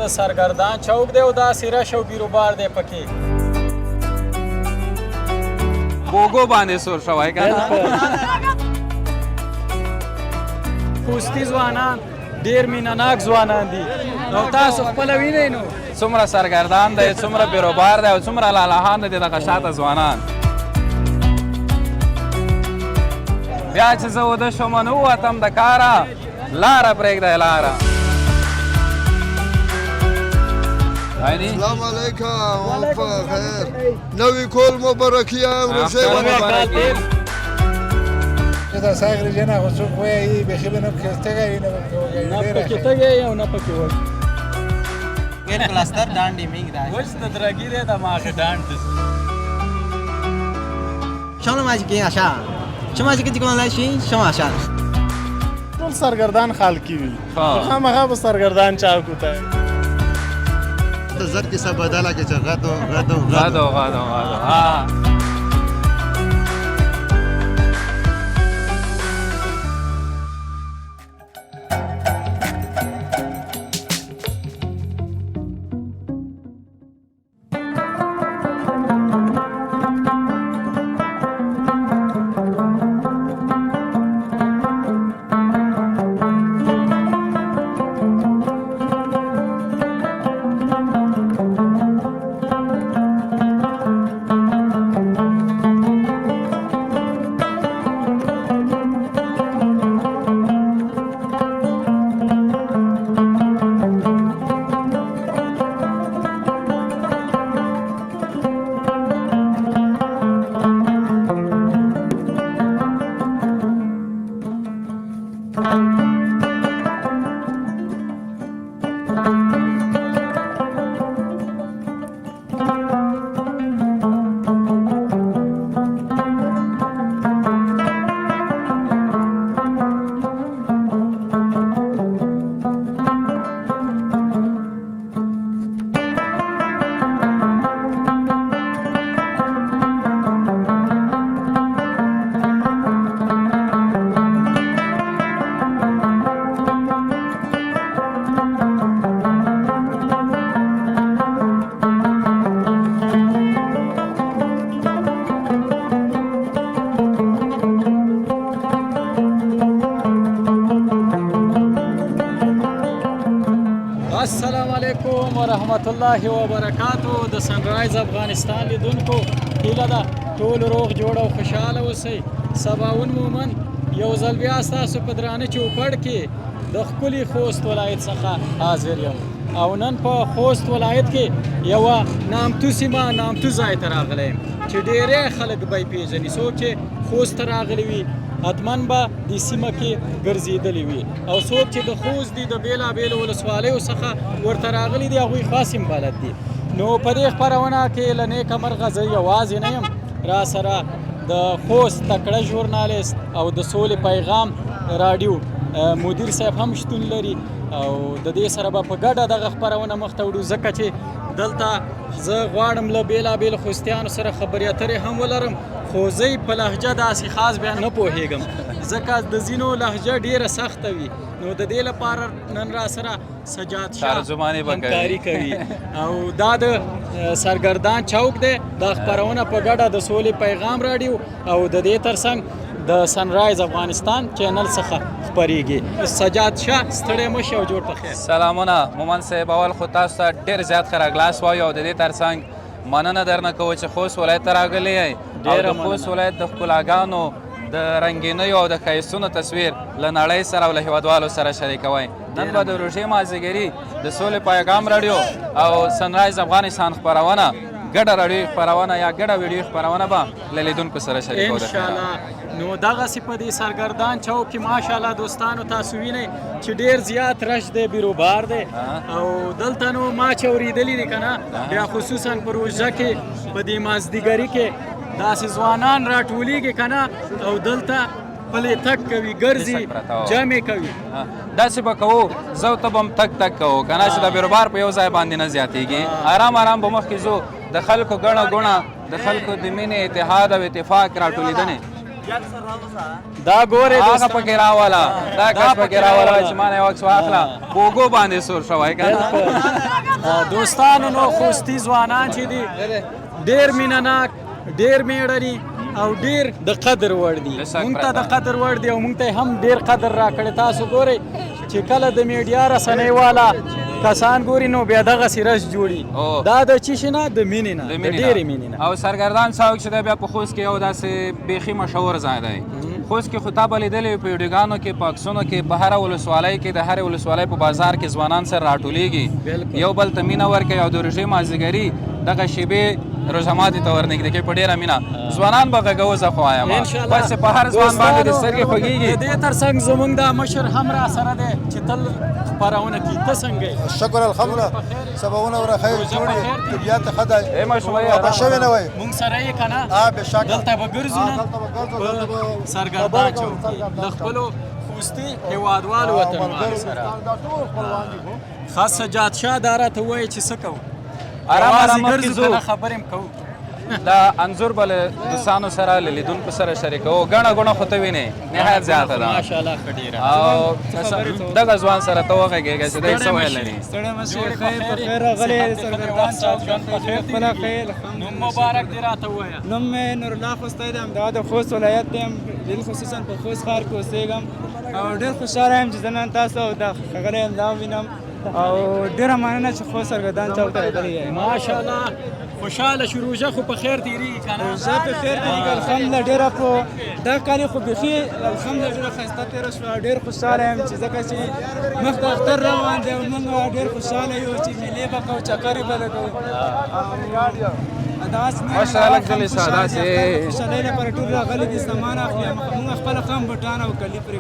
د سرګردان چوک دی او داسې رش او بیروبار دی پکې بوګو باندې سور شوی که نه خوستي ځوانان ډېر مینهناک ځوانان دي او تاسو خپله وینئ نو څومره سرګردان دی څومره بیروبار دی او څومره لالاهان دی دغه شاته ځوانان بیا چې زه وده شوم نو ووتم د کاره لاره پرېږدی لاره السلام علیکم خیر نوی کول مبارکیه امروزه دا ساغری جنا خو څوک وایي بیخي به نه پکې تګی نه پکې تګی او نه پکې وږ این پلاستر دانډې میږ دا وش د درګي دی د ماغه ډانډ شنو ماجی کې آشا شما چې کوم لاشي شما آشا ټول سرګردان خالقي وي خامخا به سرګردان چا کوته زر کیسه بدله کې چې غدو ها السلام علیکم ورحمت الله وبرکاتو د سنرایز افغانستان لیدونکو هیله ده ټول روغ جوړ او خوشحاله اوسئ سباون مومن یو ځل بیا ستاسو په درانه چوپړ کې د ښکلي خوست ولایت څخه حاضر یم او نن په خوست ولایت کې یوه نامتو سیمه نامتو ځای ته راغلی یم چې ډېری خلک به یې پېژني څوک چې خوست ته راغلی وي حتمن به دې سیمه کې ګرځېدلی وي او څوک چې د خوست دي د بېلابېلو ولسوالیو څخه ورته راغلي دي هغوی خاص هم بلد دي نو په دې خپرونه کې له نیکه مرغه زه یوازې نه یم را سره د خوست تکړه ژورنالیست او د سولې پیغام راډیو مدیر صاحب هم شتون لري او د دې سره به په ګډه دغه خپرونه مخته وړو ځکه چې دلته زه غواړم له بېلابېلو خوستیانو سره خبرې اترې هم ولرم خو زه په لهجه داسې خاص بیا نه پوهېږم ځکه د ځینو لهجه ډېره سخته وي نو د دې لپاره نن را سره سجاد شاه همکاري کوي او دا د سرګردان چوک دی دا خپرونه په ګډه د سولې پیغام راډیو او د دې ترڅنګ د سنرایز افغانستان چینل څخه خپریږي سجاد شاه ستړی مه شي او جوړ په خیر سلامونه مومن صاحب اول خو تاسو ته ډېر زیات ښه راغلاست وایو او د دې ترڅنګ مننه درنه کوو چې خوست ولایت ته راغلی یئ او د خوست ولایت د ښکلاګانو د رنګینیو او د ښایستونو تصویر له نړۍ سره او له هیوادوالو سره شریکوئ نن به د روژې مازدیګري د سولې پیغام راډیو او سنرایز افغانستان خپرونه ګډه راډیو خپرونه یا ګډه ویډیو خپرونه به له لیدونکو سره شریکو انشاءالله نو دغسې په دې سرګردان چوک کې ماشاءالله دوستانو تاسو وینئ چې ډېر زیات رش دی بیروبار دی او دلته نو ما چې اورېدلي دي که نه بیا خصوصا په روژه کې په دې مازدیګري کې داسې ځوانان راټولېږي که نه او دلته پلی تک کوي ګرځي جمع کوي داسې به کوو زه ته به هم تک کوو که نه چې د بیروبار په یو ځای باندې نه زیاتېږي ارام ارام به مخکې ځو د خلکو ګڼه ګوڼه د خلکو د مینې اتحاد او اتفاق راټولېدنې دا ګورې هغه دوستانو. پکې راوله دا کس پکې راوله چې ما نه یو عکس واخله په اوږو باندې سور شوی که نه دوستانو نو خوستي ځوانان چې دي ډېر مینه ناک ډېر میړني او ډېر د قدر وړ دي لسک مونږ ته د پرته. قدر وړ دي او مونږ ته هم ډېر قدر راکړی تاسو ګورئ چې کله د میډیا رسنۍ والا کسان ګوري نو بیا دغسې رش جوړي او. دا د چی شي نه د مینې نه د د مینې ډېرې نه. مینې نه او سرګردان صاحب چې دی بیا په خوست کې یو داسې بیخي مشهور ځای دی خوست کې خو تا به لیدلی په ویډیوګانو کې په عکسونو کې په هره ولسوالۍ کې د هرې ولسوالۍ په بازار کې ځوانان سره راټولیږي بالکل. یو بل ته مینه ورکوي او د روژې مازدیګري دغه شیبې روژه ماتي ته ورنږدې کوي په ډېره مینه ځوانان به غږوو زه خو وایم انشاءالله. بس په هر ځوان باندې د سترګې د خوږېږي دې ترڅنګ زموږ دا مشر هم را سره دی چې تل خپرونه کوي ته څنګه یې؟ شکر الحمدلله سباونه ور خیر جوړي طبيعت خدای ای ماشومه په شوی نه وای مونږ سره یې که نه به شک دلته به ګرځو نه په سرګردان چوک کې د خپلو خوستي هېوادوالو وطنوالو سره خاص سجاد شاه دا راته ووایي چې څه کوو آرام یوازې آرام ګرځو مخکې که نه ځو. خبرې هم کوو دا انځور به له دوستانو سره له لیدونکو سره شریکوو ګڼه ګوڼه خو ته وینې نهایت زیاته ده ماشاءالله ښه ډېره او دغه ځوان سره ته وغږېږه چې دی څه ویل لري نوم مبارک دې راته ووایه نوم مې نور الله خوستی دی همدغه د خوست ولایت دی ډېر خصوصا په خوست ښار کې اوسېږم او ډېر خوشحاله یم چې زه نن تاسو او دا ښاغلی همدا وینم او ډېره مننه چې خوست سرګردان چوک ته راغلي یې ماشاءالله خوشحاله شو روژه خو په خیر تېرېږي که نه زه په خیر تېرېږي الحمدلله ډېره په دا کال یې خو بیخي الحمدلله ډېره ښایسته تېره شوه ډېر خوشحاله یم چې ځکه چې مخته اختر روان دی او موږ ډېر خوشحاله یو چې مېلې به کوو چکرې به نه کوو ماشاءالله کلی ساده سي خوشحالۍ لپاره ټول راغلي دي سامان اخلي موږ خپله خام بوټان او کلي پرې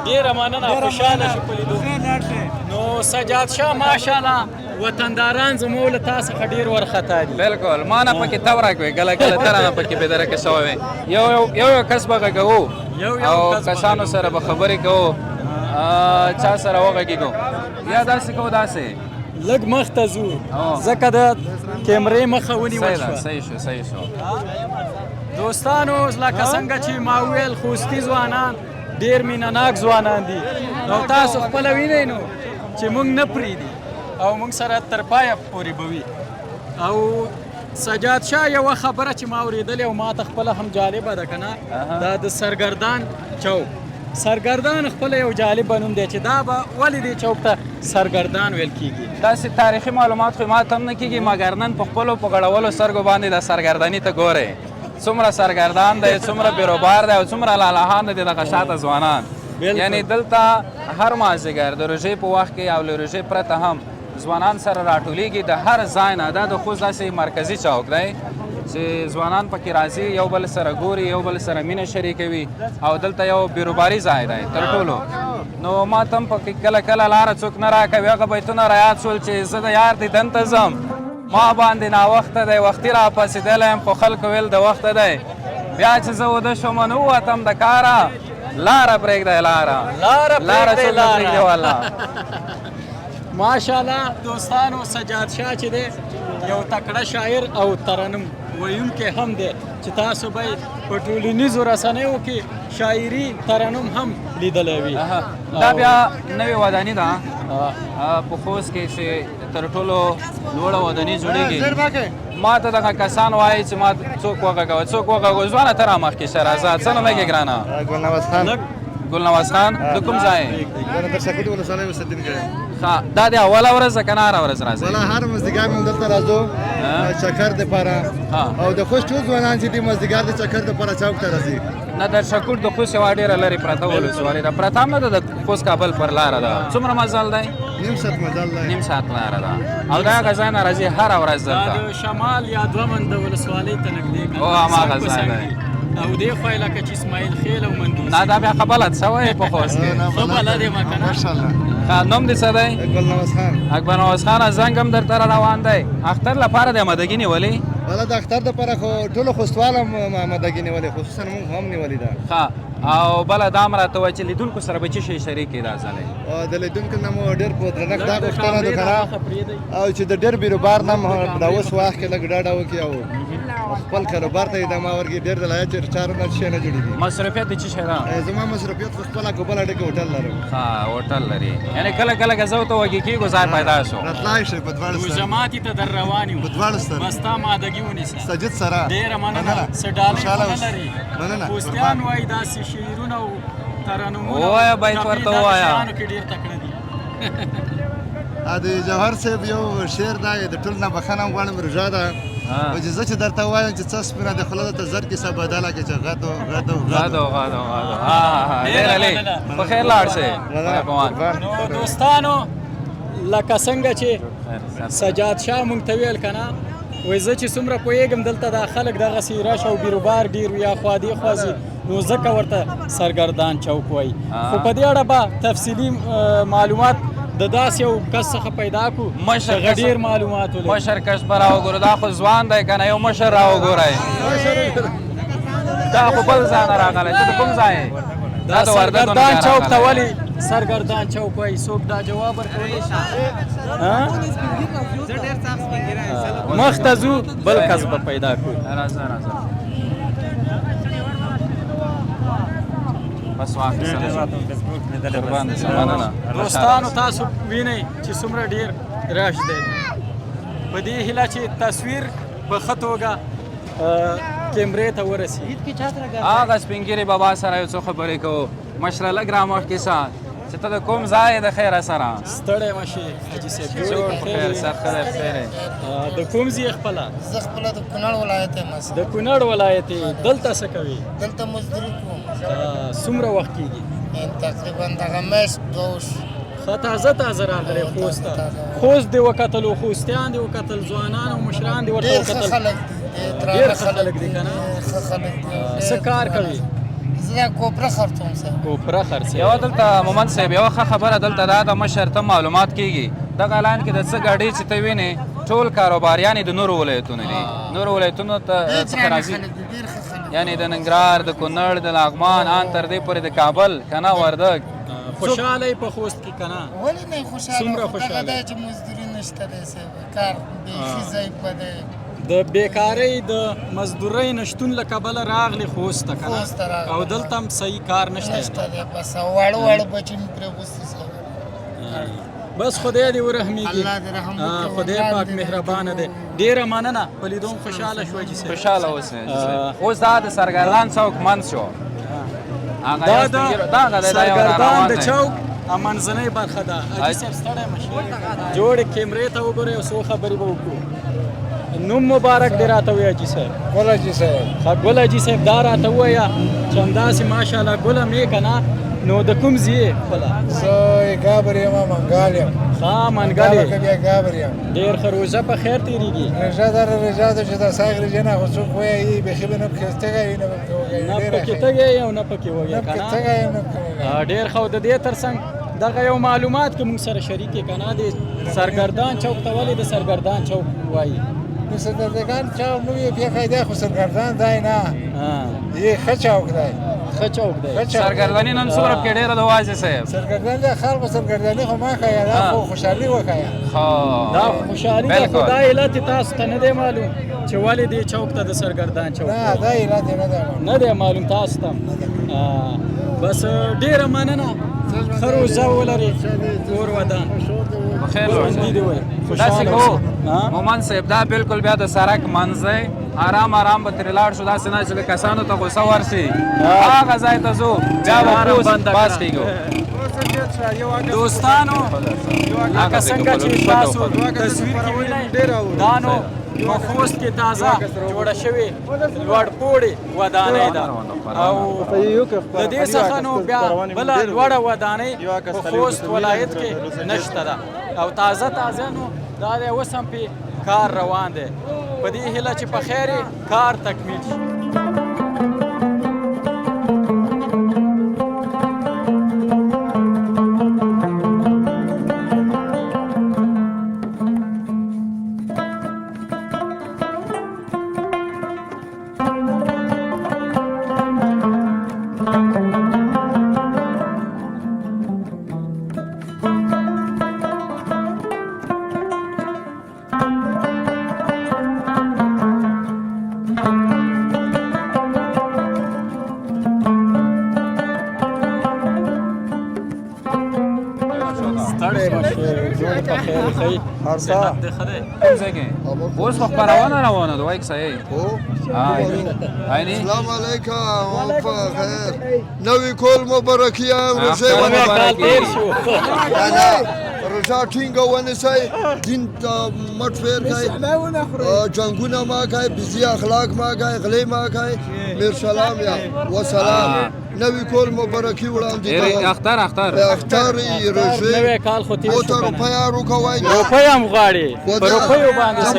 ډېره مننه خوشحاله شو په لیدو خیر لاړ شئ نو سجاد شاه ماشاءالله وطنداران زموږ له تا څخه ډېر ورخطا دي بالکل ما نه پکې ته ورکوې کله کله ته رانه پکې بېدرکه شوی وې یو کس به غږوو او کسانو سره به خبرې کوو چا سره وغږېږو یا داسې کوو داسې لږ مخ ته ځو ځکه د کیمرې مخه ونیول شوه صحیح شو دوستانو لکه څنګه چې ما وویل خوستي ځوانان ډېر مینه ناک ځوانان دي او تاسو خپله وینئ نو چې موږ نه پرېږدي او موږ سره تر پایه پورې به وي او سجاد شاه یوه خبره چې ما اورېدلې او ما ته خپله هم جالبه ده که نه دا د سرګردان چوک سرګردان خپله یو جالبه نوم دی چې دا به ولې دې چوک ته سرګردان ویل کېږي داسې تاریخي معلومات خو ما ته هم نه کېږي مګر نن په خپلو په غړولو سترګو باندې د سرګرداني ته ګورئ څومره سرګردان دی څومره بیروبار دی او څومره لالهان دی دغه شاته ځوانان یعنی دلته هر مازدیګر د روژې په وخت کې او له روژې پرته هم ځوانان سره راټولیږي د هر ځای نه دا د خوست داسې مرکزي چوک دی چې ځوانان پکې راځي یو بل سره ګوري یو بل سره مینه شریکوي او دلته یو بیروباري ځای دی تر ټولو نو ما ته هم پکې کله کله لاره څوک نه راکوي هغه بیتونه رایاد شول چې زه د یار دیدن ته ځم ما باندې ناوخته دی وختي راپاڅېدلی یم خو خلکو ویل د وخته دی بیا چې زه وده شوم نو ووتم د کاره لاره پرېږدی لاره څوک نه پرېږدي والله ماشاءالله دوستانو سجاد شاه چې دی یو تکړه شاعر او ترنم ویونکی هم دی چې تاسو به په ټولنیزو رسنیو کې شاعري ترنم هم لیدلی وي دا بیا نوې وداني ده په خوست کې چې تر ټولو لوړه وداني جوړېږي ما ته دغه کسان وایي چې ما څوک وغږوه ځوانه ته را مخکې شه راځه څه نومېږي ګرانه ګلنواز خان ګلنواز خان د کوم ځای در سکوټ ولسوالۍ اوسېدونکی یم دا د اوله ورځ ده که نه هره ورځ راځئ ولا هر مازدیګر موږ دلته راځو چکر دپاره او د خوست ټول ځوانان چې دي مازدیګر د چکر دپاره چوک ته راځي نه در شکوټ د خوست یوه ډېره لرې پرته ولسوالۍ ده پرته هم نه ده د خوست کابل پر لاره ده څومره مزل دی نیم ساعت مزل دی نیم ساعت لاره ده او دا هغه ځای نه راځي هره ورځ دا دلته د شمال یا دوه منده ولسوالۍ ته نږدې او هماغه ځای دی او دې خوا یې لکه چې اسماعیل خیل او مندوز نه دا بیا ښه بلد شوی په خوست کې ښه بلد یم که نه ماشاءالله نوم دې څه دی ګلنواز خان اکبر نواز خان زنګ هم درته را روان دی اختر لپاره د آمادګي نیولې ولا د اختر دپاره خو ټولو خوستوال هم آمادګي نیولې خصوصا موږ هم نیولې ده ښه او بله دا هم راته وایي چې لیدونکو سره به څه شی شریک کړي دا ځلې او د لیدونکو نه مو ډېر په درنښت دا غوښتنه ده که نه او چې د ډېر بیروبار نه هم د اوس وخت کې لږ ډاډه وکړي خپل کاروبار ته ادامه ورکړي. ډېر د لایق چارو نه شي نه جوړېږي. مصروفیت دې څه شی ده؟ زما مصروفیت خو خپله کوبله ډکه هوټل لرم. ها هوټل لري، یعنی کله کله که زه ورته وږي کېږو ځای پیدا شو. راتلای شئ په دواړو سترګو. جماعتي ته در روان یو په دواړو سترګو. بس تا مادګي ونیسه. سجد سره ډېره مننه. څه ډالۍ خوشحاله نه اوسه. لري. مننه. خوستیان وایي داسې شعرونه او ترنمونه ووایه بیت ورته ووایه. دغه شیانو کې ډېر تکړه دي. د جوهر صاحب یو شعر دی، د ټول نه بخښنه غواړم روژه ده. چې زه چې درته وایم چې څه سپینه د خوله ته زر کیسه بدله کړې چې غدو غدو غدو غدو غدو. ډېر علي په خیر لاړ شئ. نو دوستانو لکه څنګه چې سجاد شاه مونږ ته ویل که نه، وایي زه چې څومره پوهېږم دلته دا خلک دغسې رش او بیروبار ډېر وي یا خوا دې خوا ځي، نو ځکه ورته سرګردان چوک وایي. خو په دې اړه به تفصیلي معلومات د داسې یو کس څخه پیدا کړو چې هغه ډېر معلومات ولري. مشر کس به راوګورو، دا خو ځوان دی که نه، یو مشر راوګورئ. دا خو بل ځای نه راغلی. ته د کوم ځای یې؟ دا سرګردان چوک ته ولې سرګردان چوک وایي؟ څوک دا جواب ورکولی شي؟ مخ ته ځو بل کس به پیدا کړو. راځه راځه بس واخیستله قربان دې مننه. دوستانو تاسو وینئ چې څومره ډېر رش دی. په دې هیله چې تصویر په ښه توګه کیمرې ته ورسي. هغه سپین ږیري بابا سره یو څه خبرې کوو. مشره لږ را مخکې شه چې ته د کوم ځای د خیره سره؟ ستړی مه شې حاجي صاحب. جوړ په خیر، سر ښه دی، بخیر یې. د کوم ځای خپله؟ زه خپله د کونړ ولایت یم. د کونړ ولایت یې. دلته څه کوي؟ دلته مزدوري کوم. څومره وخت کېږي؟ تقریبا دغه میاشت دوه ښه تازه تازه راغلی خوست ته. خوست دې وکتلو، خوستیان دې وکتل، ځوانان او مشران دې ورته ډېر وکتل. ښه خلک دي. ډېر ښه خلک دي که نه؟ ښه خلک دي. څه کار کوي؟ زه دا کوپره خرڅوم صاحب. کوپره خرڅوي. یوه دلته مومند صاحب یوه ښه خبره دلته دا د مشر ته معلومات کېږي. دغه اعلان کې د څه ګاډۍ چې ته وینې ټول کاروباریان یې د نورو ولایتونو دي. نورو ولایتونو ته څخه راځي، ډېر ښه خلک. یعنې د ننګرهار، د کونړ، د لغمان، ان تر دې پورې د کابل که نه وردګ. خوشحاله یې په خوست کې که نه؟ ولې نه خوشحاله؟ څومره دغه خوشحاله؟ دی چې مزدوري نشته دی صاحب. کار بیخي ضعیفه دی. د بیکارۍ د مزدورۍ نشتون له کبله راغلی خوست ته که نه؟ خوست ته راغلی. او دلته هم صحیح کار نشته. نشته دی. بس واړه واړه بچي مې پرې غوستي صاحب. بس خدای دې ورحمیږي. الله دې رحم وکړي. خدای پاک مهربانه دی. ډېره مننه. په لیدو خوشحاله شوه جي صاحب. خوشحاله اوسئ. اوس دا د سرګردان چوک منځ شو. دا د سرګردان د چوک منځنۍ برخه ده. حاجي صاحب ستړی مه شئ. جوړې کیمرې ته وګورئ او څو خبرې به وکړو. نوم مبارک دې راته ووایه حاجي صاحب. ګل حاجي صاحب. ښه ګل حاجي صاحب دا راته ووایه چې همداسې ماشاءالله ګله مې که نه، نو د کوم ځای یې خپله؟ زه ګابر یم، منګال یم. ښه منګل یې. بیا ګابر یم. ډېر ښه. روژه په خیر تېرېږي؟ روژه ده روژه ده چې دا ساګ روژه نه خو څوک وایي بیخي به نه پکې تږی وي، نه پکې وږی وي. نه پکې تږی یې او نه پکې وږی نه که پکې نه؟ تږی یم، نه پکې وږی. ډېر ښه. او د دې تر څنګ دغه یو معلومات که موږ سره شریک یې که نه، د سرګردان چوک ته ولې د سرګردان چوک وایي؟ نو سرګردان چوک نوم یې بیا دی، خو سرګردان دی نه، یې ښه چوک دی. ښه چوک دی. سرګرداني نن څومره پکې ډېره ده واجد صاحب؟ سرګردان د خلکو سرګرداني خو ما ښایه، دا خو خوشحالي وښایه. دا خوشحالي ده. خو دا علت یې تاسو ته نه دی معلوم چې ولې دې چوک ته د سرګردان چوک؟ نه دا علت یې نه دی معلوم. نه دی معلوم تاسو ته؟ بس ډېره مننه. ښه روژه ولرې. کور ودان بخیر ژوندي دې وي. داسې کوو مومند صاحب، دا بالکل بیا د سړک منځ دی. آرام آرام به ترې لاړ شو. داسې نه چې د کسانو ته غوسه ورشي. هغه ځای ته ځو بیا به پاس کېږو. دوستانو لکه څنګه چې تاسو تصویر کې وینئ، دا نو په خوست کې تازه جوړه شوې لوړ پوړې ودانۍ ده. او د دې څخه نو بیا بله لوړه ودانۍ په خوست ولایت کې نشته ده. او تازه تازه نو دا دی اوس هم پې کار روان دی. په دې هیله چې په خیر کار تکمیل شي. ستړی مشه جوړ په خیر ښه صحت دې ښه دی کوم ځای کې اوس خو خپرونه روانه ده وایي که صحیح السلام علیکم په خیر نوی کول مبارکي امروزه تیر شو روژه ټینګه ونیسئ دین ته مټ فیر کړئ جنګونه مه کوئ بزي اخلاق مه کوئ غلې مه کوئ میر سلام یا وسلام نوی کول مبارکي وړاندې کوم اختر اختر روژې نوی کال خو تیر شو ته روپۍ وروکوئ روپۍ هم غواړي په روپیو باندې څه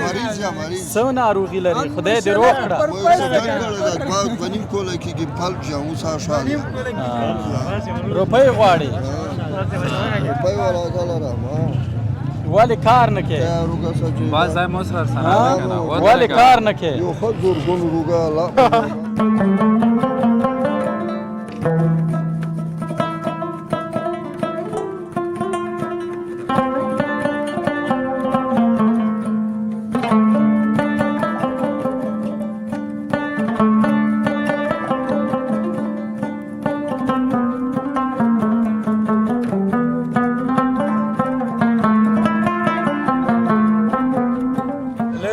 مریض یا مریض څه ناروغي لري خدای دې روغ کړه ونیم کولی کېږي فلج یا اوسه شال روپۍ غواړي روپۍ ولاګه لرم ولې کار نه کوې باز ځای مو سره سره ده که نه ولې کار نه کوې یو ښه زورګون روګه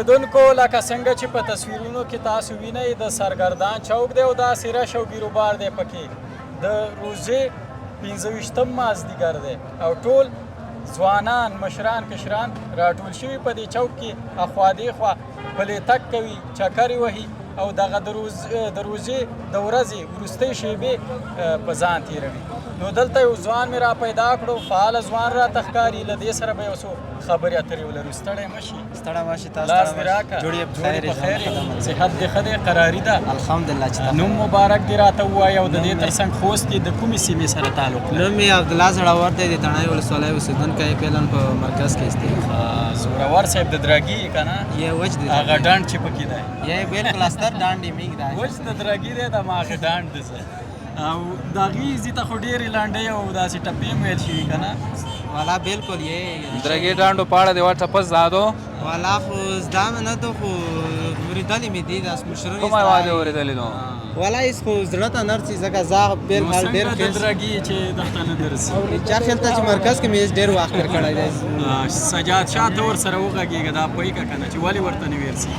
لیدونکو لکه څنګه چې په تصویرونو کې تاسو وینئ د سرګردان چوک دی او داسې رش او ګیروبار دی پکې د روژې 25م مازدیګر دی او ټول ځوانان مشران کشران راټول شوي په دې چوک کې اخوا دېخوا پلې تګ کوي چکرې وهي او دغه د روژې د ورځې وروستۍ شېبې په ځان تېروي نو دلته یو ځوان مې را پیدا کړو فعاله ځوان راته ښکاري له دې سره به یو څو خبرې اترې ولرو ستړی مه شي لاس دې راکړه جوړې په خیر صحت دې ښه دی قراري ده الحمدلله چې نوم مبارک دې راته ووایه او د دې تر څنګ خوست کې د کومې سیمې سره تعلق لري نوم یې عبدالله زړور دی د تڼۍ ولسوالۍ اوسېدونکی پیلن په مرکز کې استی زورور صاحب د درګي که نه یې وچ دی هغه ډانډ چې پکې دی یې بالکل استر ډانډ یې میږ دی وچ د درګي دی د ماغه ډانډ دی او د هغې ځي ته خو ډېرې لنډۍ او داسې ټپې هم ویل شوي که نه والا بالکل یې درګې ډانډو پاړه دی ورته پس زادو والا خو زده مې نه تو خو اورېدلې مې دي داس مشرونو کومه واده اورېدلې نو والا هېڅ خو زړه ته نه رسي ځکه زه بېل حال ډېر څنګه د درګي چې دلته نه درسي چا خیال ته چې مرکز کې مې ډېر وخت تېر کړی دی سجاد شاه ته ورسره وغږېږه دا پوهېږه که نه چې ولې ورته نه ویل سي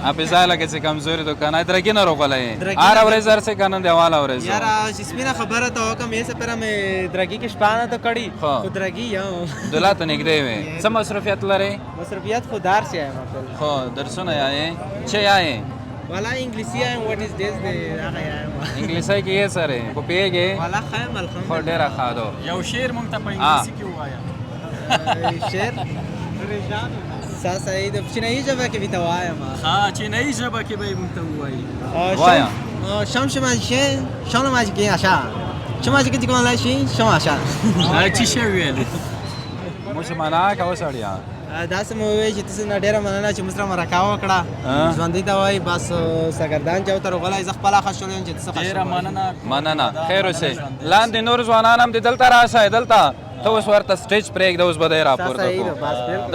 حافظه لکه چې کمزوري تو کنه درګې نه روغلی هر ورځ هر څه کنه دیواله ورځ یاره چې سپینه خبره ته وکړم یې څه پره مې درګي کې شپه نه ته کړي خو درګي یم دلا ته نږدې وې څه مصروفیت لرې مصروفیت خو دار سے یم خو درسونه یې چې یې والا انګلیسي یم واټ از دیس دی هغه یم انګلیسي کې یې سره په پیګې والا خیم الحمدلله خو ډېره ښه ده یو شعر مونږ ته په انګلیسي کې ووایه شعر صحیح د چینایي ژبه کې ورته وایم ها چینایي ژبه کې به یې مونږ ته ووایي وایم شما چې کولی شي شما شا چې شه ویلې موږ معنا کوو سړیا داسې مو ووایي چې تاسو نه ډېره مننه چې موږ سره مرکه وکړه ژوندۍ ته وایي بس سرګردان چوک ته راغلی زه خپله ښه شولی یم چې تاسو ډېره مننه خیر اوسئ لاندې نور ځوانان هم دې دلته راشئ دلته ته اوس ورته سټیج پرېږده اوس به دی راپورته کړو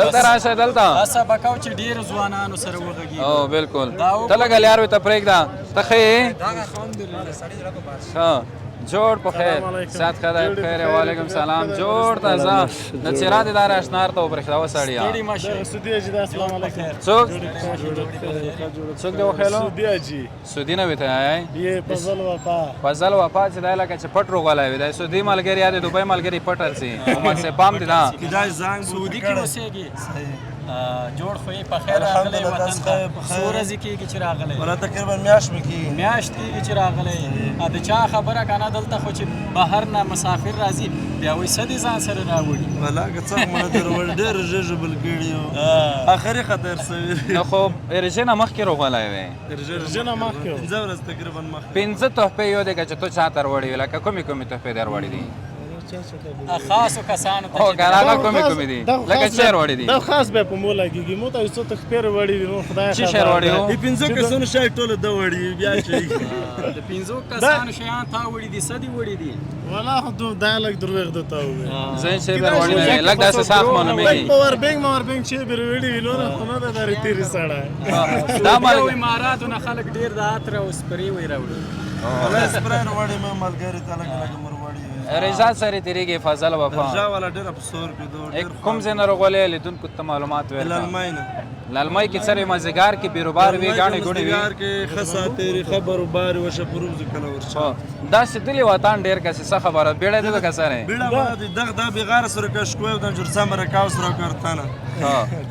دلته راشئ دلته هڅه به کوو چې ډېرو ځوانانو سره وغږېږو او بالکل ته لږه لیار ورته پرېږده ته ښه یې ښه جوړ په خیر صحت ښه دی بخیر وعلیکم سلام جوړ تازه د څېره دې دار اشنار ته وبرېښده وسړیه څوک څوک دی وخیلو سودي نه وي ته یې فضل وفا چې دی لکه چې پټ روغلی وي دی سودي ملګري یا د دوبۍ ملګري پټ ارسي عمر صاحب پام دی دا سعودي کې اوسېږي جوړ خو یې په خیر راغلی وطن ته څو ورځې کېږي چې راغلی تقریبا میاشت مې کېږي میاشت کېږي چې راغلی د چا خبره که نه دلته خو چې بهر نه مسافر راځي بیا وایي څه دې ځان سره راوړي ولا که څه مړه در وړ ډېر ژبل کړي وو اخري خطر سوي نو خو ارژې نه مخکې روغلی وی ارژې نه مخکې پنځه ورځې تقریبا مخکې 15 تحفې یو دی که چې تو چا ته وروړي وي لکه کومې تحفې در وړي دي خاصو کسانو ته او کنه هغه کومې دي لکه شعر وړي دي دا خاص به په مو لګېږي مو ته یو څه تخپیر وړي دي نو خدای چې شعر وړي وو 15 کسانو شاید ټوله د وړي بیا چې د 15 کسانو شیان تا وړي دي څه دي وړي دي والا خو دا لږ دروغ درته ووایي زه چې به وړي نه لږ داسې صاف معلومېږي موربنګ چې به وړي وي نو نه ده درې تیرې سړی دا یو اماراتو نه خلک ډېر د عطر او سپرې وی راوړي ولا سپرې وړي مې ملګري ته لږ مر وړي رضا سره تیریږي فضل وفا رضا والا ډېره په سور کې دو ډېر کوم ځای نه راغلی لیدونکو ته معلومات ورکړه للمای نه للمای کې سره مازدیګر کې بیروبار وي ګاڼې ګوڼې وي مازدیګر کې ښه ساتېري ښه بروبار وشه پروز کله ورشه داسې دلې وطن ډېر کسې څه خبره بیړه دې که سره بیړه باندې دغه دا بغیر سره کشکوي د جرسا مرکاو سره کارتانه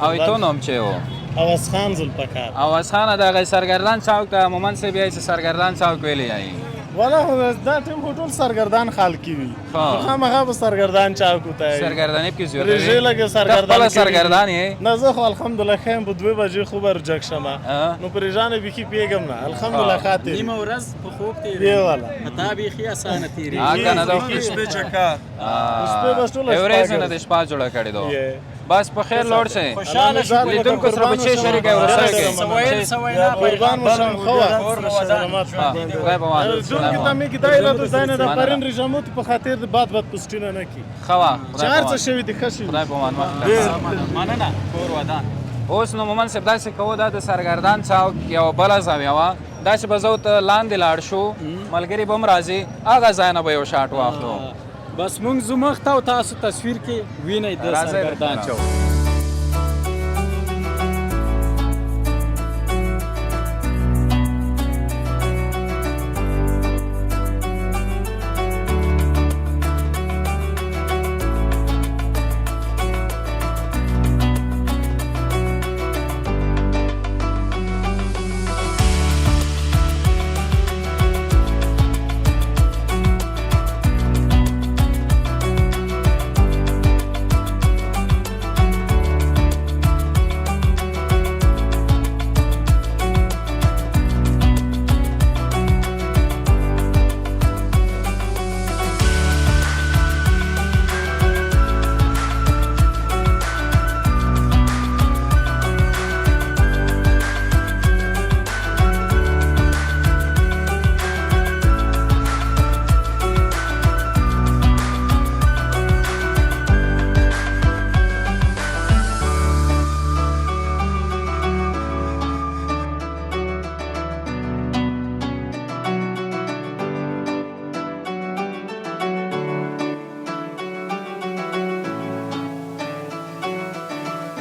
او تو نوم چې و اواز خان ذوالفقار اواز خان دغه سرګردان چوک ته مومن صاحب یې چې سرګردان چوک ویلی یایي والا دا ټیم خو ټول سرګردان خلقي وي خامخا به سرګردان چاکو ته سرګرداني کې زیات رژې لګې سرګردان خپله سرګردان یې نه زه خو الحمدلله ښه یم په 2 بجې خوب رجک شمه نو په رژانې بیخي پوهېږم نه الحمدلله ښه تېري نیمه ورځ په خوب دی تېرېږي والا تا بیخي اسانه تېرېږي که نه دا شپې چکر شپې بس ټوله شپه ورځ نه د شپه جوړه کړې دو بس په خیر لوړ شئ خوشحاله شو لیدونکو سره بچې شریکه ورسره سویل سوینا قربان مشم خوا سلامات خدای به وانه جون کې ته مې کې دا اراده زاینه د پرین رژیمو په خاطر د باد پوسټینه نه کی خوا چار څه شوی دي خشي خدای په وانه مننه کور ودان اوس نو مومن صاحب داسې کوو دا د سرګردان چوک یوه بله زاویه وه داسې به زه ته لاندې لاړ شو ملګري به هم راځي هغه ځای نه به یو شاټ واخلو بس مونږ ځو مخ ته او تاسو تصویر کې وینئ د سرګردان چوک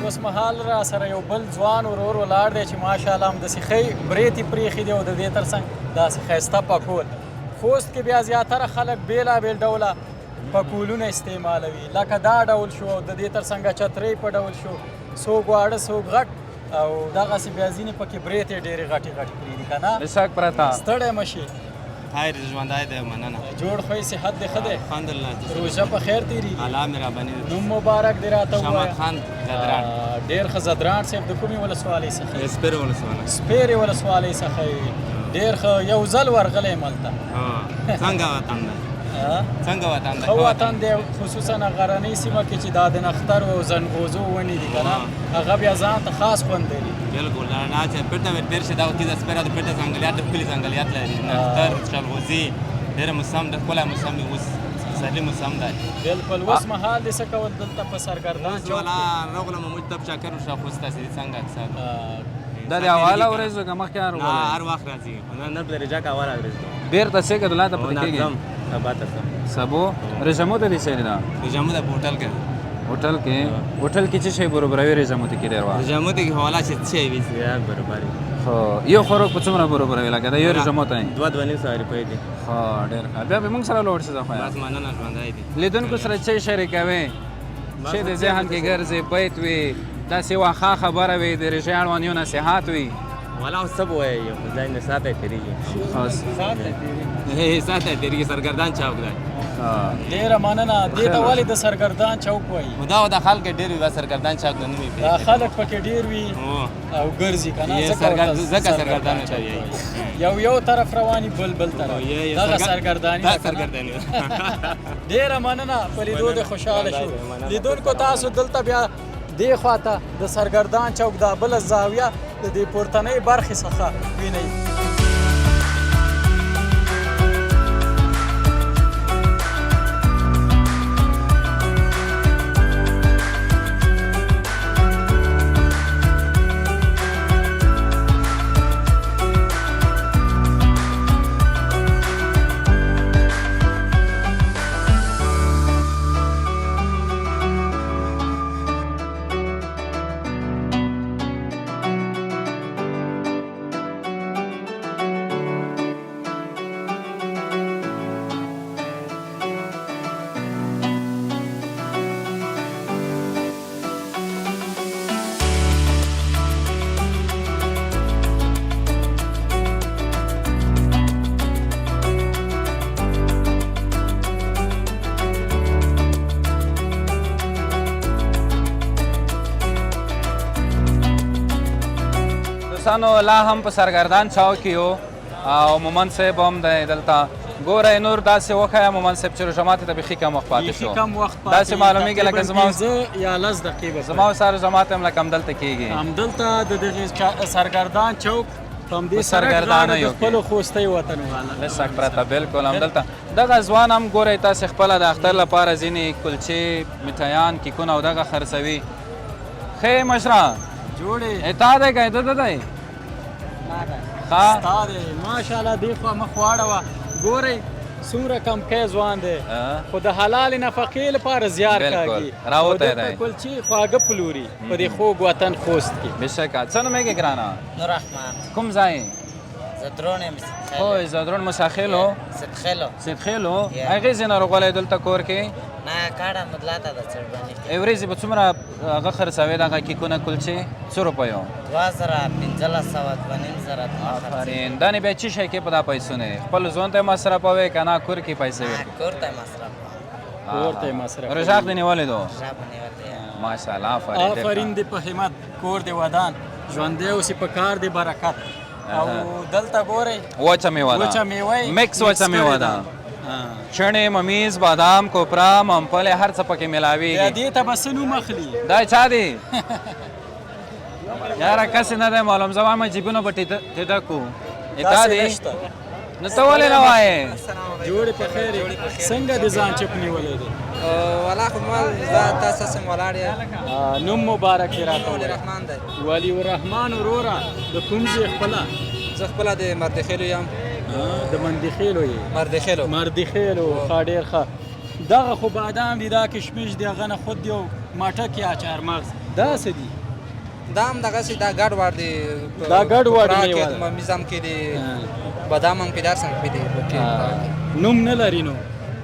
اوس مهال را سره یو بل ځوان ورور ولاړ دی چې ماشاءالله همداسې ښې برېتې پرېښي دي او د دې تر څنګ داسې ښایسته پکول خوست کې بیا زیاتره خلک بېلابېل ډوله پکولونه استعمالوي لکه دا ډول شو او د دې تر څنګه چترۍ په ډول شو څوک واړه څوک غټ او دغسې بیا ځینې پکې برېتې ډېرې غټې غټې پرېږدي که نه مساک پرته ستړی مه شي خیر ژوندی دی مننه جوړ خوی صحت دې ښه دی الحمدلله روژه په خیر تېرېږي الله مهرباني نوم مبارک دې راته ووایه شامت خان زدران ډېر ښه زدران صاحب د کومې ولسوالۍ څخه یې سپیر ولسوالۍ سپیرې ولسوالۍ څخه یې ډېر ښه یو ځل ورغلی یم هلته څنګه وطن دی څنګه وطن دی ښه وطن دی خصوصا غرنۍ سیمه کې چې دا د نختر او زنغوزو ونې دي که نه هغه بیا ځان ته خاص خوند لري بالکل نه چې پټه مې تېر شي دا وکړي د سپیره د پټه ځنګلیات د ښکلي ځنګلیات لري نختر شلغوزي ډېره موسم د ښکلی موسم دی اوس پسرلي موسم دی بالکل اوس مهال دې څه کول دلته په سرګردان چوک والا راغلم موږ تب چکر وشو خوست تاسې څنګه اکثر دا د اوله ورځو که مخکې نه هر وخت راځي نه د رجا کا اوله ورځ بیرته څه که دلته پاتې کېږي سبا ته سبو رژیمو ته دې چیرې ده رجامو د هوټل کې هوټل کې څه شی برابروي رژیمو ته کې ډېر وخت رجامو ته حواله چې څه وي برابري خو یو خوراک په څومره برابروي لکه دا یو رژیمو ته 2.5 روپۍ دي ښه ډېر ښه بیا به موږ سره لاړ شو خو بس مننه ژوندی دي لیدونکو سره څه شریکوي چې د ذهن کې ګرځي بیت وي داسې واښه خبره وي د رژې اړوند یو نصیحت وي والا سب وایي ځای نه ساته تېرېږي ساته تېرېږي سرګردان چوک دی ډېره مننه دې ته ولې د سرګردان چوک وایي دا د خلک ډېر وي سرګردان چوک د نوم دا خلک پکې ډېر وي او ګرځي که نه ځکه سرګردان ته وایي یو طرف رواني بل طرف دغه سرګرداني ډېره مننه په لیدو دې خوشحاله شو لیدونکو تاسو دلته بیا دې خواته د سرګردان چوک دا بله زاویه د دې پورتنۍ برخې څخه وینئ دوستانو لا هم په سرګردان چاو کې یو او مومن صاحب هم دی دلته ګوره نور داسې وښیه مومن صاحب چې روژه ماتې ته بیخي کم وخت پاتې شو داسې معلومیږي لکه یا 10 دقیقې زما سره روژه ماتې هم لکه همدلته کېږي همدلته د دغې سرګردان چوک په همدې سرګردانه د خپلو خوستی وطن والا لسک پرته بلکل همدلته دغه ځوان هم ګورئ تاسې خپله د اختر لپاره ځینې کلچې میټایان کیکونه او دغه خرڅوي ښه مشره جوړې تا دی که ده دی ستا دی ماشاءالله دې خوا مخ واړوه ګورئ څومره کم کی ځوان دی خو د حلالې نفقې لپاره زیار کاږي راوتی دی کلچې خواږه پلوري په دې خوږ وطن خوست کې بېشکه څه نومېږي ګرانه نوررحمن کوم ځای زدرون او زدرون مساخیلو سیدخیلو هغې ځای ناروغوالی دلته کور کې نه کاډه مدلاته ده چرباني ورځې به څومره هغه خرڅوې دغه کیکونه کلچې څو روپیو 2000 آفرین دا نه بیا څه شی کې په دا پیسو نه خپل ځوان ته مصرفوې که نه کور کې پیسې ورکوې کور ته مصرف رزاق دې نیولی دو ماشاءالله آفرین دې په همت کور دې ودان ژوندی اوسې په کار دې برکت او دلته ګورئ وچه میوه ده مکس وچه میوه ده چڼې ممیز بادام کوپرا ممپلې هر څه پکې میلاویږي دې ته به څه نوم اخلي دا چا دی یاره کسې نه دی معلوم زما مې جیبونه به ټیټه کو دا دی نو ته ولې نه وایې جوړې په خیر یې څنګه دې ځان چپ نیولی دی ولا خو مال تا ساسم ولاړ یم نوم مبارک یې راته ولی رحمان دی ولی الرحمن وروره د کوم ځای خپله زه خپله د مردخیلو یم د مندخیلو یې مردخیلو ښه ډېر ښه دغه خو بادام دي دا کشمش دی هغه نه خود دی او ماټک یا چهارمغز دا څه دي دا هم دغسې دا ګډ وړ دی دا ګډ وړ دی ممیز هم کې دی بادام هم کې دار څنګه کې دی نوم نه لري نو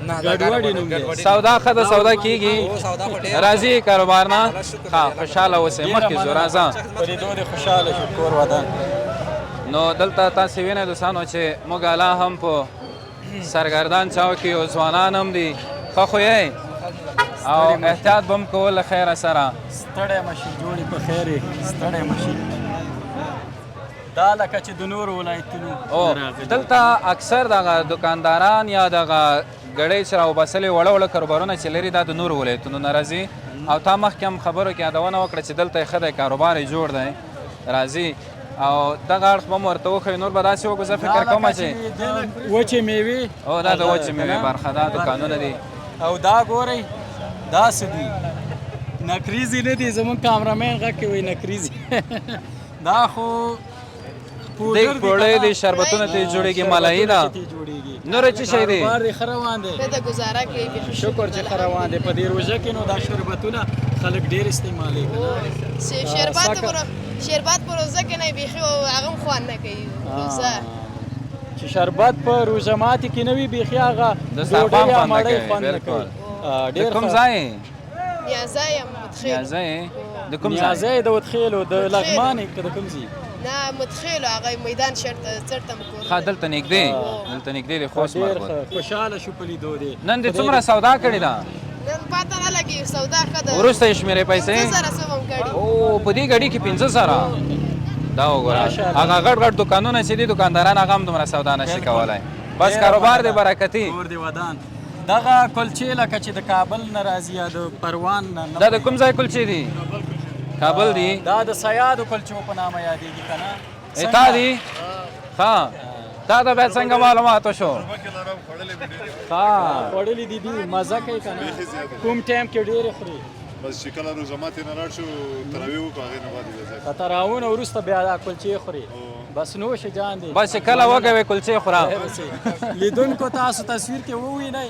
ګډوډي نوم دی سودا ښه ده سودا کېږي راځي کاروبار نه ښه خوشحاله اوسئ مخکې ځو راځه په لیدو دې خوشحاله شو کور ودان نو دلته تاسې وینئ دوستانو چې موږ لا هم په سرګردان چاو کې یو ځوانان هم دي ښه خو یې او احتیاط به هم کول له خیره سره ستړی مشي جوړې په خیر یې ستړی مشي دا لکه چې د نورو ولایتونو دلته اکثر دغه دکانداران یا دغه ګړۍ چې راوباسلې وړه وړه کاروبارونه چې لري دا د نورو ولایتونو نه راځي او تا مخکې هم خبرو کې یادونه وکړه چې دلته یې ښه دی کاروبار یې جوړ دی راځي او دغه اړخ به م ورته وښیو نور به داسې وکړو زه فکر کومه چې وچې میوې او دا د وچې میوې برخه دا دوکانونه دي او دا ګورئ دا څه دي نکریزي نه دي زمونږ کامرامین غږ کې وایي نکریزي دا خو دیګ پوړی دی شربتونه ترې جوړېږي ملایي ده نور څه شی دی کاروبار دې ښه روان دی شکر چې ښه روان دی په دې روژه کې نو دا شربتونه خلک ډېر استعمالوي که نه شربت په روژه کې نه بیخي هغه هم خوند نه کوي چې شربت په روژه ماتي کې نه وي بیخي هغه ډوډۍ یا مړۍ خوند نه کوي د کوم ځای نیازی یم نیازی د کوم ځای نیازی د وتخیلو د لغمان که د کوم ځای نه متخیلو هغه میدان چرته مکور ښه دلته نږدې دی خوست مربوط خوشحاله شو په لیدو دی نن دې څومره سودا کړې ده نن پاته نه لګي سودا ښه ده وروسته یې شمېرې پیسې 5000 څه هم کړي او په دې ګاډي کې 5000 دا وګوره هغه غټ غټ دوکانونه چې دي دوکانداران هغه هم دومره سودا نشي کولی بس کاروبار دی برکتي کور دی ودان دغه کلچې لکه چې د کابل نه راځي یا د پروان نه دا د کوم ځای کلچې دي کابل دي دا د سیادو کلچو په نامه یادېږي که نه تا دي ښه تا ته بیا څنګه معلومات وشو خوړلي دي دي مزه کوي که نه کوم ټایم کې ډېرې خوري بس چې کله روژه ماتې نه لاړ شو تراویح وکړو هغې نه بعد که تراویح نه وروسته بیا دا کلچې خوري بس نوش جان دی بس چې کله وږی کلچې خوره لیدونکو تاسو تصویر کې ووینئ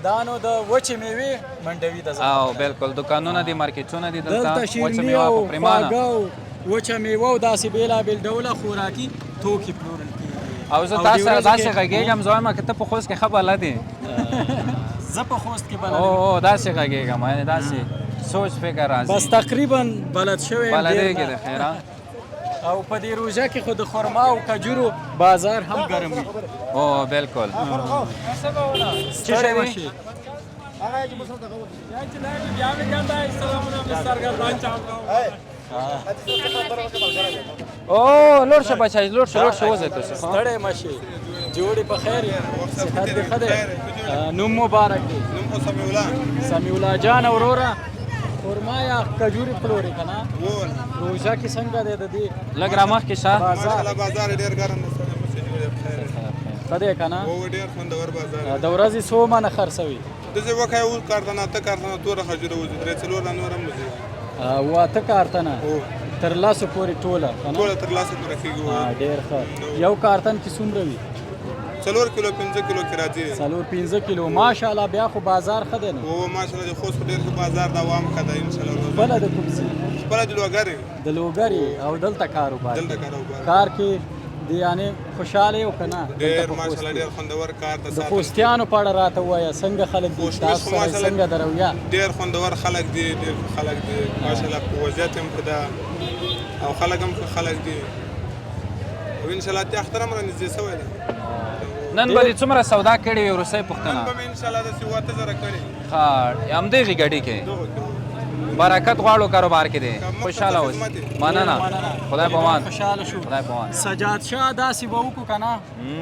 دا نو د وچې میوې منډوي د او بالکل دوکانونه دي مارکیټونه دي دلته شیریني او خواږه او وچه میوه او داسې بېلابېل ډوله خوراکي توکي پلورل کېږي او زه تاسو داسې غږېږم زه وایم که ته په خوست کې ښه بلد یې زه په خوست کې بلد او داسې غږېږم یعنې داسې سوچ فکر راځي بس تقریبا بلد شوی یم بلدېږي د خیره او په دې روژه کې خو د خرما او کجورو بازار هم ګرم وي او بالکل څه شی دی او لوړ شه بچای لوړ شه وځه تاسو ستړی مشي جوړې په خیر یې صحت دې ښه دی نوم مبارک دی سمیع الله جان وروره خرما یا کجوري پلوري که نه روژه کې څنګه دی د دې لږ را مخکې شه بازار ډېر ګرم ښه دی که نه ډېر خوندور بازار د ورځې څو منه خرڅوي داسې وښایه اوس کارتنه اته کارتنه توره خجوره وځي درې څلور لا نور هم وځي اته کارتنه تر لاسو پورې ټوله ټوله تر لاسو پورې کېږي ډېر ښه یو کارتن کې څومره وي 4 کیلو 5 کیلو کې راځي 4-5 کیلو ماشاءالله بیا خو بازار ښه دی او ماشاءالله د خوست ډېر ښه بازار دا وام ښه دی انشاءالله بله د کوم ځای خپله د لوګرې د لوګرې او دلته کاروبار کار کې د یعنې خوشحاله یو که نه ډېر ماشاءالله ډېر خوندور کار د خوستیانو په اړه راته ووایه څنګه خلک دي تاسو سره څنګه د رویه ډېر خوندور خلک دي ډېر خلک دي ماشاءالله په وضعیت هم ښه ده او خلک هم ښه خلک دي او انشاءالله ته اختر هم رانږدې شوی ده نن به دې څومره سودا کړې وي وروستۍ پوښتنه نن به مې انشاءالله داسې 8000 کړې ښه همدغې ګډۍ کې برکت غواړو کاروبار کې دی خوشحاله اوسې مننه خدای پامان خوشحاله شو خدای پامان سجاد شاه داسې به وکړو که نه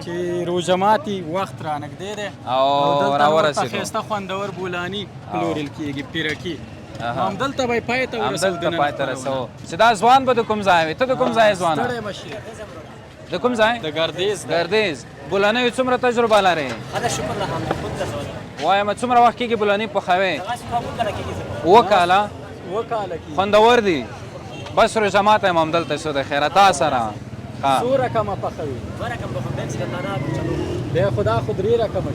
چې روژه ماتي وخت را نږدې دی او راورسېدو دلته ښایسته خوندور بولاني پلورل کېږي پیرکي همدلته به یې پای ته ورسو همدلته پای ته رسو چې دا ځوان به د کوم ځای وي ته د کوم ځای ځوانه ستړی مشي د کوم ځای د ګردیز بولانیو څومره تجربه لرې وایم څومره وخت کېږي بولاني پخوې 7 کاله خوندور دي بس روژه ماته یم همدلته شو د خیره تا سره څو رقمه پخوي بیا خدا خو 3 رقمه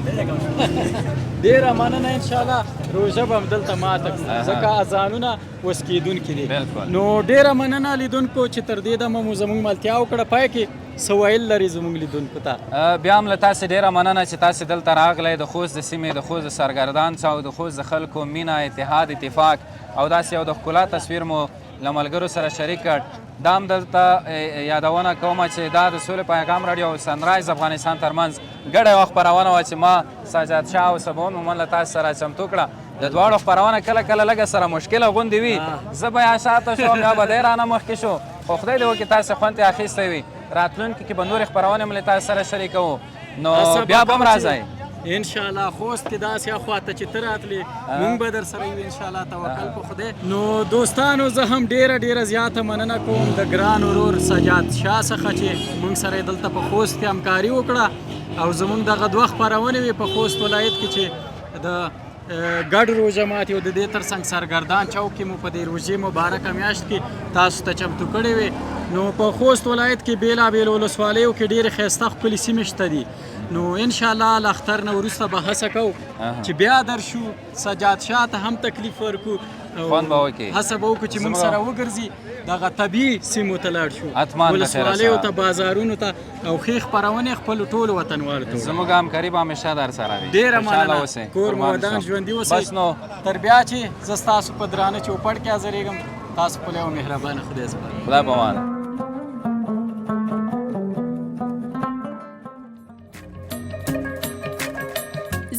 ډېره مننه انشاءالله روژه به همدلته ماته کړو ځکه اذانونه اوس کېدونکي دي نو ډېره مننه لیدونکو چې تر دې دمه مو زموږ ملتیا وکړه پای کې څه ویل لري زموږ لیدونکو ته بیا هم له تاسې ډېره مننه چې تاسې دلته راغلی د خوست د سیمې د خوست د سرګردان څخه او د خوست د خلکو مینه اتحاد اتفاق او داسې یو د ښکلا تصویر مو له ملګرو سره شریک کړ دا هم دلته یادونه کومه چې دا د سولې پیغام راډیو او سنرایز افغانستان ترمنځ ګډه یوه خپرونه وه چې ما سجاد شاه او سباون مومن له تاسو سره چمتو کړه د دواړو خپرونه کله کله لږه سره مشکله غوندې وي زه به یا شاته شوم یا به دی رانه مخکې شو خو خدای دې وکړي تاسې خوند ترې اخیستی وي راتلونکي کې به نورې خپرونې هم له تاسو سره شریکوو نو بیا به هم راځئ انشاءالله خوست کې داسې اخواته چې ته راتلې مونږ به در سره یو انشاءالله توکل په خدای نو دوستانو زه هم ډېره زیاته مننه کوم د ګران ورور سجاد شاه څخه چې مونږ سره یې دلته په خوست کې همکاري وکړه او زمونږ دغه 2 خپرونې وې په خوست ولایت کې چې د ګډ روژه ماتي او د دې ترڅنګ سرګردان چوک کې مو په دې روژې مبارکه میاشت کې تاسو ته چمتو کړې وې نو په خوست ولایت کې بېلابېل ولسوالیو کې ډېرې ښایسته ښکلې سیمې شته دي نو انشاءالله له اختر نه وروسته به هڅه کوو چې بیا درشو سجاد شاه ته هم تکلیف ورکړو خوند به وکړي هڅه به وکړو چې موږ سره وګرځي دغه طبیعي سیمو ته لاړ شو اتمان ولسوالیو ته بازارونو ته او ښې خپرونې خپلو ټولو وطنوالو ته زموږ همکاري به همیشه در سره وي ډېره مننه کور مو ودان ژوندي اوسئ تر بیا چې زه ستاسو په درانه چوپړ کې حاضرېږم تاسو خپل یو مهربانه خدای سپارم خدای پامان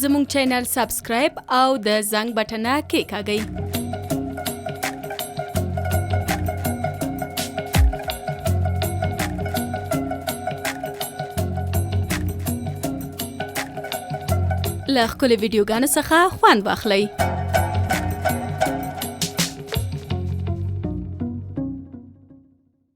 زموږ چینل سبسکرایب او د زنګ بټنه کېکاږئ له ښکلو ویډیوګانو څخه خوند واخلئ